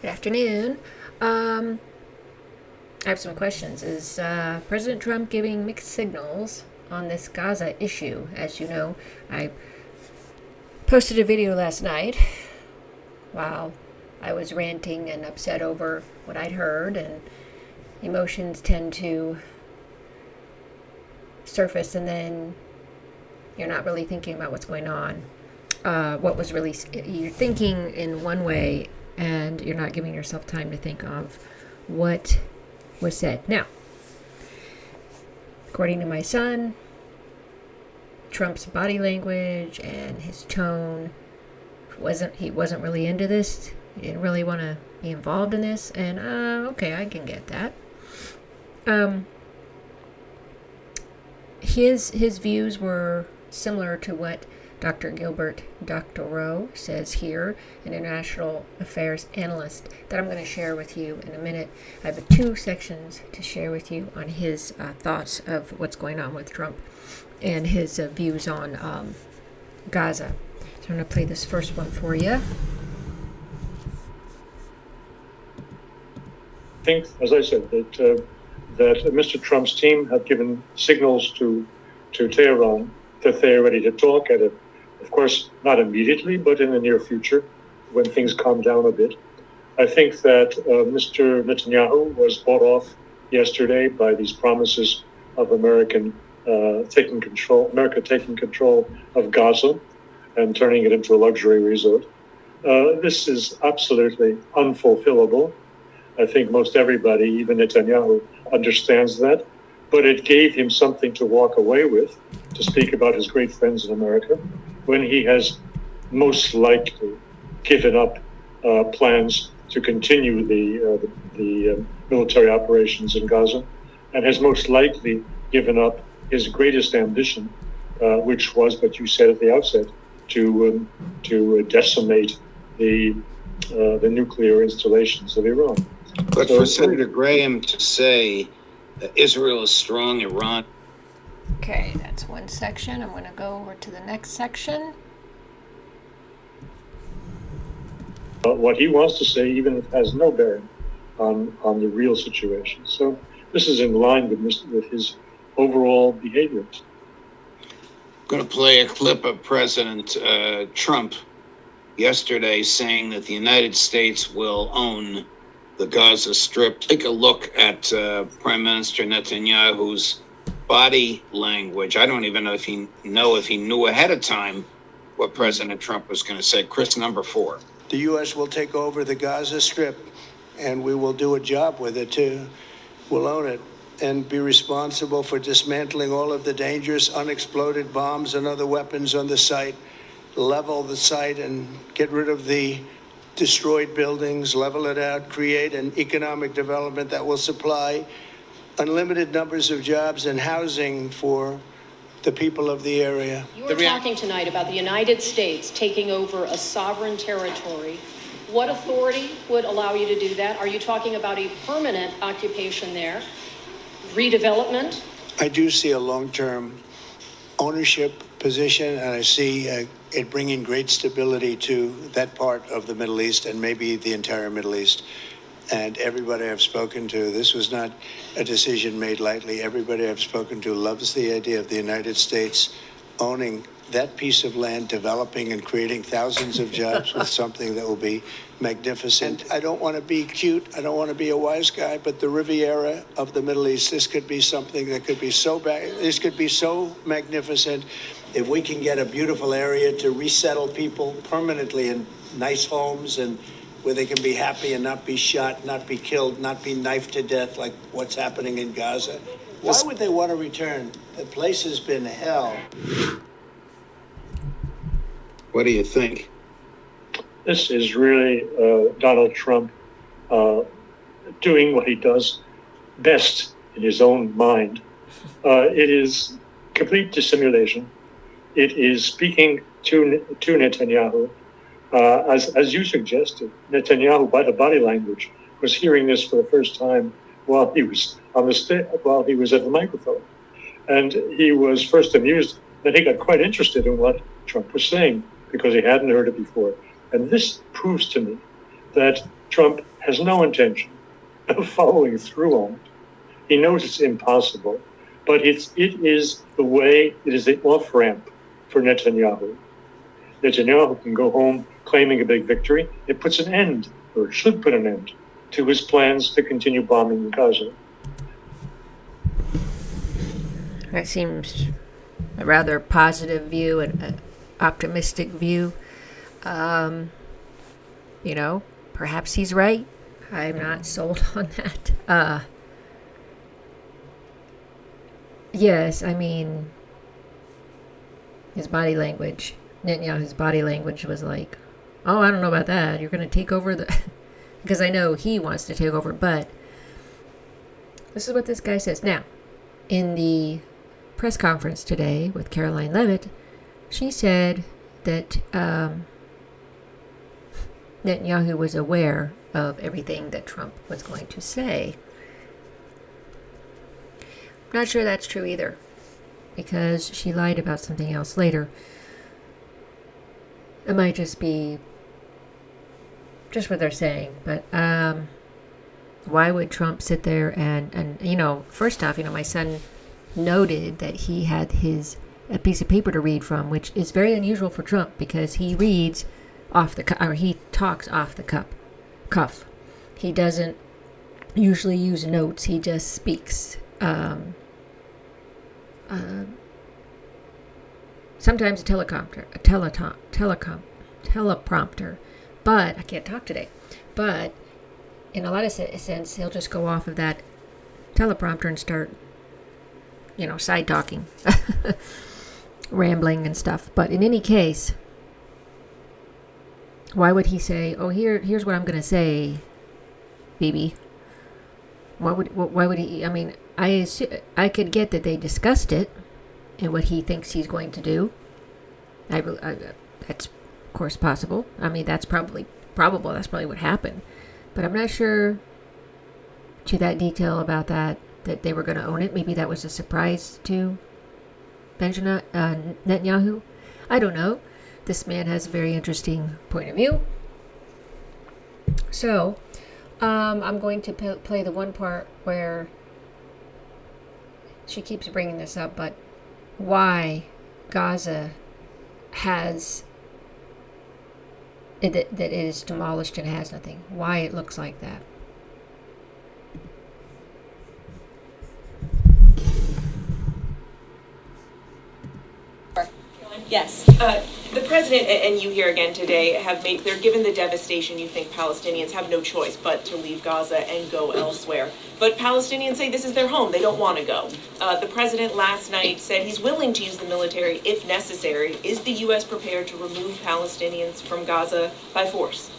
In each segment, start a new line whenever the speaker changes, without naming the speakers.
Good afternoon. I have some questions. Is President Trump giving mixed signals on this Gaza issue? As you know, I posted a video last night while I was ranting and upset over what I'd heard, and emotions tend to surface, and then you're not really thinking about what's going on. You're thinking in one way, and you're not giving yourself time to think of what was said. Now, according to my son, Trump's body language and his tone he wasn't really into this. He didn't really want to be involved in this, and okay, I can get that. His views were similar to what Dr. Gilbert Doctorow says here, an International Affairs Analyst, that I'm going to share with you in a minute. I have 2 sections to share with you on his thoughts of what's going on with Trump and his views on Gaza. So I'm going to play this first one for you.
I think, as I said, that Mr. Trump's team have given signals to Tehran that they are ready to talk at it. Of course, not immediately, but in the near future, when things calm down a bit. I think that Mr. Netanyahu was bought off yesterday by these promises of America taking control of Gaza and turning it into a luxury resort. This is absolutely unfulfillable. I think most everybody, even Netanyahu, understands that. But it gave him something to walk away with, to speak about his great friends in America, when he has most likely given up plans to continue the military operations in Gaza, and has most likely given up his greatest ambition, which was what you said at the outset, to decimate the nuclear installations of Iran.
But for Senator Graham to say that Israel is strong, Iran.
Okay, that's one section. I'm going to go over to the next section.
What he wants to say, even if it has no bearing on the real situation. So this is in line with his overall behavior.
I'm going to play a clip of President Trump yesterday saying that the United States will own the Gaza Strip. Take a look at Prime Minister Netanyahu's body language. I don't even know if he knew ahead of time what President Trump was going to say. Chris, number 4.
The U.S. will take over the Gaza Strip, and we will do a job with it, too. We'll own it and be responsible for dismantling all of the dangerous unexploded bombs and other weapons on the site, level the site and get rid of the destroyed buildings, level it out, create an economic development that will supply unlimited numbers of jobs and housing for the people of the area.
You are talking tonight about the United States taking over a sovereign territory. What authority would allow you to do that? Are you talking about a permanent occupation there? Redevelopment?
I do see a long-term ownership position, and I see it bringing great stability to that part of the Middle East and maybe the entire Middle East. And everybody I've spoken to, this was not a decision made lightly. Everybody I've spoken to loves the idea of the United States owning that piece of land, developing and creating thousands of jobs with something that will be magnificent. I don't want to be cute. I don't want to be a wise guy, but the Riviera of the Middle East, this could be something that could be this could be so magnificent. If we can get a beautiful area to resettle people permanently in nice homes and where they can be happy and not be shot, not be killed, not be knifed to death like what's happening in Gaza. Why would they want to return? The place has been hell.
What do you think?
This is really Donald Trump doing what he does best in his own mind. It is complete dissimulation. It is speaking to Netanyahu. As you suggested, Netanyahu, by the body language, was hearing this for the first time while he was while he was at the microphone, and he was first amused. Then he got quite interested in what Trump was saying because he hadn't heard it before. And this proves to me that Trump has no intention of following through on it. He knows it's impossible, but it is the off-ramp for Netanyahu. Netanyahu can go home claiming a big victory. It puts an end, or it should put an end, to his plans to continue bombing Gaza.
That seems a rather positive view and an optimistic view. Perhaps he's right. I'm not sold on that. Yes, I mean, his body language, Netanyahu's body language was like, oh, I don't know about that. You're going to take over the... Because I know he wants to take over, but this is what this guy says. Now, in the press conference today with Karoline Leavitt, she said that Netanyahu was aware of everything that Trump was going to say. I'm not sure that's true either, because she lied about something else later. It might just be just what they're saying, but why would Trump sit there and first off, my son noted that he had a piece of paper to read from, which is very unusual for Trump because he reads off the or he talks off the cuff. He doesn't usually use notes. He just speaks. Sometimes a teleprompter, but I can't talk today. But in a lot of sense, he'll just go off of that teleprompter and start, side talking, rambling and stuff. But in any case, why would he say, "Oh, here's what I'm going to say, Bibi"? Why would he? I mean, I could get that they discussed it and what he thinks he's going to do. That's of course possible. I mean, that's probably probable. That's probably what happened. But I'm not sure to that detail about that they were going to own it. Maybe that was a surprise to Benjamin Netanyahu. I don't know. This man has a very interesting point of view. So, I'm going to play the one part where she keeps bringing this up, but why Gaza has that it is demolished and has nothing. Why it looks like that.
Yes. The president and you here again today they're given the devastation. You think Palestinians have no choice but to leave Gaza and go elsewhere. But Palestinians say this is their home. They don't want to go. The president last night said he's willing to use the military if necessary. Is the U.S. prepared to remove Palestinians from Gaza by force?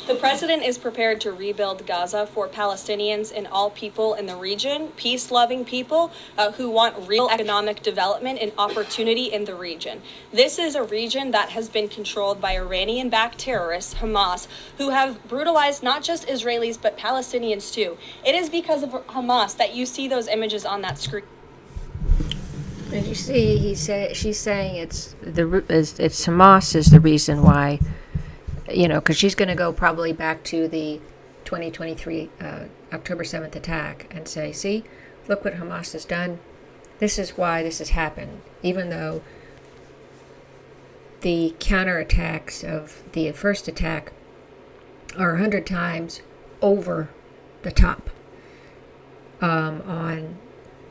The president is prepared to rebuild Gaza for Palestinians and all people in the region, peace-loving people who want real economic development and opportunity in the region. This is a region that has been controlled by Iranian-backed terrorists, Hamas, who have brutalized not just Israelis but Palestinians too. It is because of Hamas that you see those images on that screen.
And you see, she's saying it's Hamas is the reason why. Because she's going to go probably back to the 2023 October 7th attack and say, see, look what Hamas has done. This is why this has happened. Even though the counterattacks of the first attack are 100 times over the top on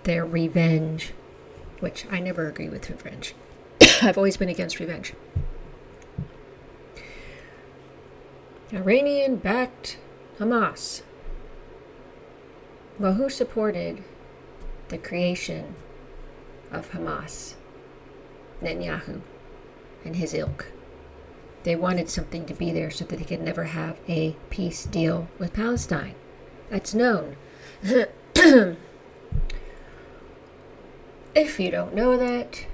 their revenge, which I never agree with revenge. I've always been against revenge. Iranian-backed Hamas. Well, who supported the creation of Hamas? Netanyahu and his ilk. They wanted something to be there so that they could never have a peace deal with Palestine. That's known. If you don't know that,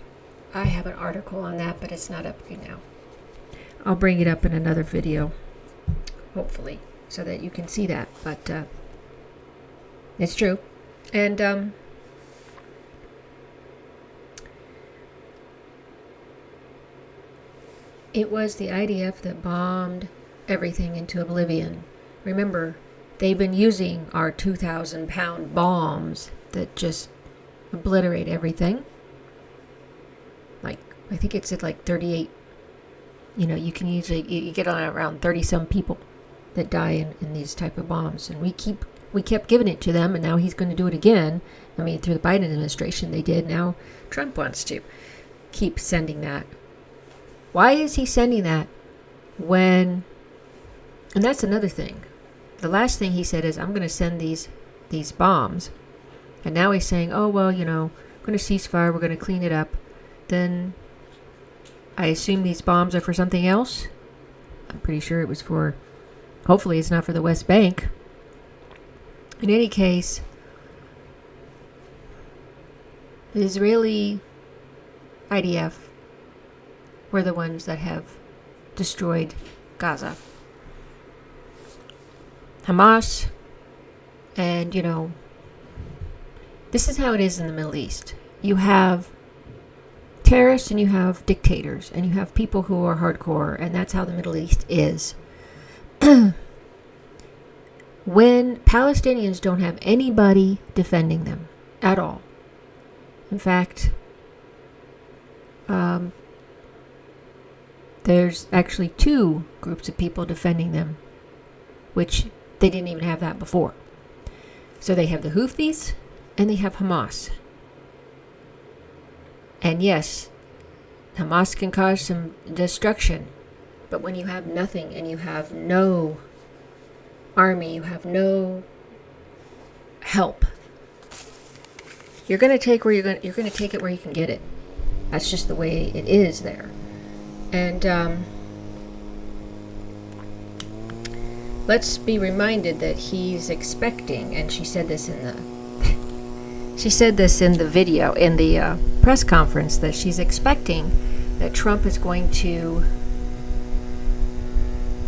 I have an article on that, but it's not up right now. I'll bring it up in another video. Hopefully, so that you can see that. But it's true. And it was the IDF that bombed everything into oblivion remember, they've been using our 2,000-pound bombs that just obliterate everything. Like, I think it's at like 38. You can usually, you get on around 30-some people that die in these type of bombs. And we kept giving it to them, and now he's going to do it again. I mean, through the Biden administration they did. Now Trump wants to keep sending that. Why is he sending that when... And that's another thing. The last thing he said is, I'm going to send these bombs. And now he's saying, oh, well, we're going to cease fire, we're going to clean it up. Then I assume these bombs are for something else. I'm pretty sure it was for... Hopefully it's not for the West Bank. In any case, the Israeli IDF were the ones that have destroyed Gaza. Hamas, and this is how it is in the Middle East. You have terrorists and you have dictators and you have people who are hardcore, and that's how the Middle East is. When Palestinians don't have anybody defending them at all. In fact, there's actually two groups of people defending them, which they didn't even have that before. So they have the Houthis and they have Hamas. And yes, Hamas can cause some destruction, but when you have nothing and you have no army, you have no help, you're going to take where you're going to take it where you can get it. That's just the way it is there. And let's be reminded that he's expecting, and she said this in the video, in the press conference, that she's expecting that Trump is going to,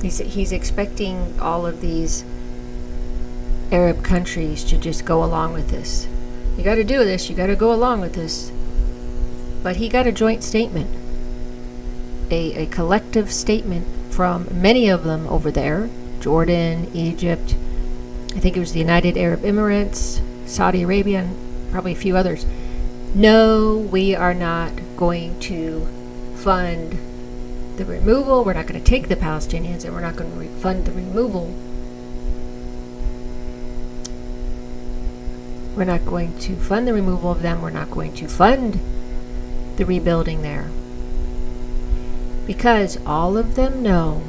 he's expecting all of these Arab countries to just go along with this. You got to do this, you got to go along with this. But he got a joint statement, a collective statement from many of them over there. Jordan, Egypt, I think it was the United Arab Emirates, Saudi Arabia, and probably a few others. No, we are not going to fund the removal. We're not going to take the Palestinians, and we're not going to fund the removal. We're not going to fund the removal of them. We're not going to fund the rebuilding there. Because all of them know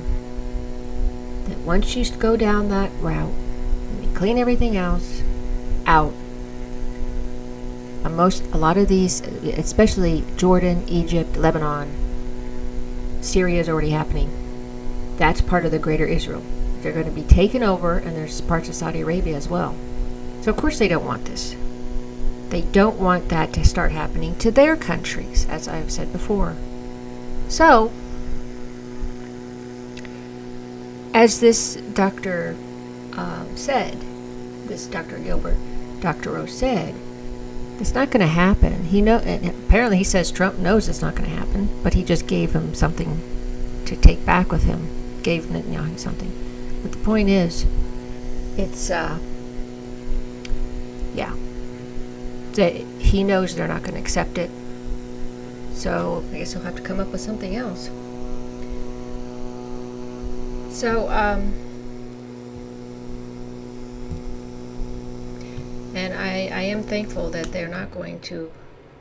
that once you go down that route and you clean everything else out, a lot of these, especially Jordan, Egypt, Lebanon, Syria is already happening. That's part of the greater Israel. They're going to be taken over, and there's parts of Saudi Arabia as well. So of course they don't want this. They don't want that to start happening to their countries, as I've said before. So, as this doctor said, this Dr. Gilbert, Dr. Rowe said, it's not going to happen. And apparently he says Trump knows it's not going to happen, but he just gave him something to take back with him. Gave Netanyahu something. But the point is, it's, he knows they're not going to accept it. So I guess he'll have to come up with something else. So, and I am thankful that they're not going to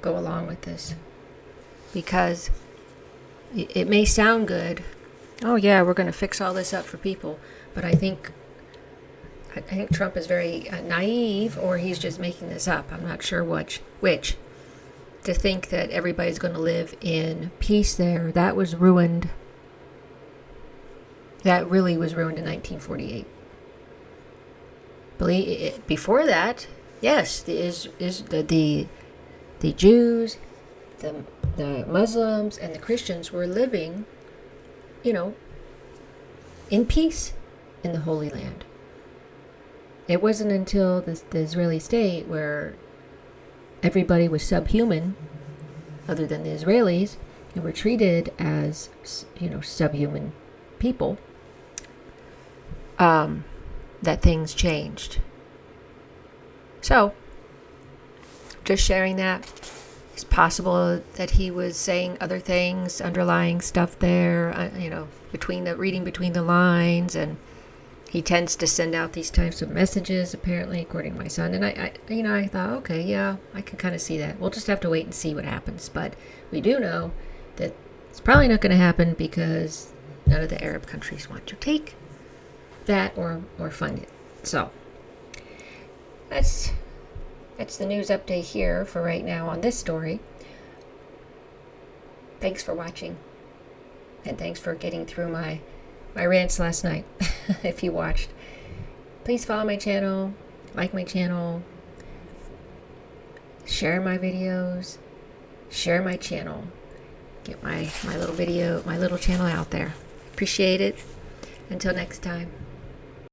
go along with this, because it may sound good. Oh yeah, we're going to fix all this up for people, but I think Trump is very naive, or he's just making this up. I'm not sure which. To think that everybody's going to live in peace there, that was ruined. That really was ruined in 1948. Before that, yes, the Jews, the Muslims, and the Christians were living, in peace in the Holy Land. It wasn't until the Israeli state, where everybody was subhuman, other than the Israelis, and were treated as, subhuman people, that things changed. So, just sharing that. It's possible that he was saying other things, underlying stuff there, reading between the lines, and he tends to send out these types of messages, apparently, according to my son. And I thought, okay, yeah, I can kind of see that. We'll just have to wait and see what happens. But we do know that it's probably not going to happen because none of the Arab countries want to take that or fund it. So that's the news update here for right now on this story. Thanks for watching, and thanks for getting through my rants last night. If you watched, please follow my channel, like my channel, share my videos, share my channel, get my little channel out there. Appreciate it. Until next time.